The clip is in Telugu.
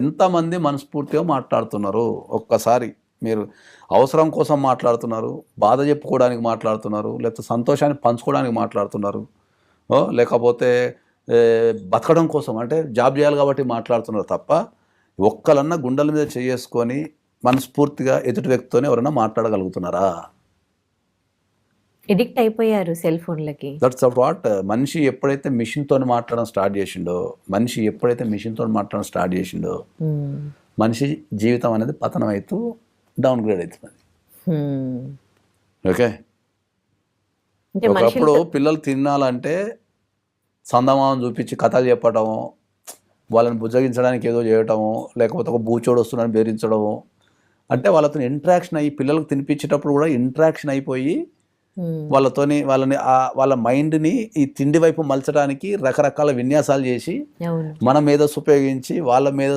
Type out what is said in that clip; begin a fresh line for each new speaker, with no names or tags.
ఎంతమంది మనస్ఫూర్తిగా మాట్లాడుతున్నారు ఒక్కసారి మీరు అవసరం కోసం మాట్లాడుతున్నారు, బాధ చెప్పుకోవడానికి మాట్లాడుతున్నారు, లేకపోతే సంతోషాన్ని పంచుకోవడానికి మాట్లాడుతున్నారు, లేకపోతే బతకడం కోసం అంటే జాబ్ చేయాలి కాబట్టి మాట్లాడుతున్నారు తప్ప ఒక్కలన్నా గుండెల మీద చేసుకొని మనస్ఫూర్తిగా ఎదుటి వ్యక్తితోనే ఎవరైనా మాట్లాడగలుగుతున్నారా?
ఎడిక్ట్ అయిపోయారు సెల్ ఫోన్లకి.
That's what. మనిషి ఎప్పుడైతే మిషన్తో మాట్లాడడం స్టార్ట్ చేసిండో మనిషి జీవితం అనేది పతనం అవుతూ డౌన్ గ్రేడ్ అవుతున్నది. ఓకే, ఒకప్పుడు పిల్లలు తినాలంటే సందమానం చూపించి కథలు చెప్పటము, వాళ్ళని బుజ్జగించడానికి ఏదో చేయటము, లేకపోతే ఒక బూచోడు వస్తుందని బెదిరించడము, అంటే వాళ్ళతో ఇంటరాక్షన్ అయ్యి పిల్లలకు తినిపించేటప్పుడు కూడా ఇంటరాక్షన్ అయిపోయి వాళ్ళతోని వాళ్ళ మైండ్ని ఈ తిండి వైపు మలచడానికి రకరకాల విన్యాసాలు చేసి మన మేధస్సు ఉపయోగించి వాళ్ళ మీద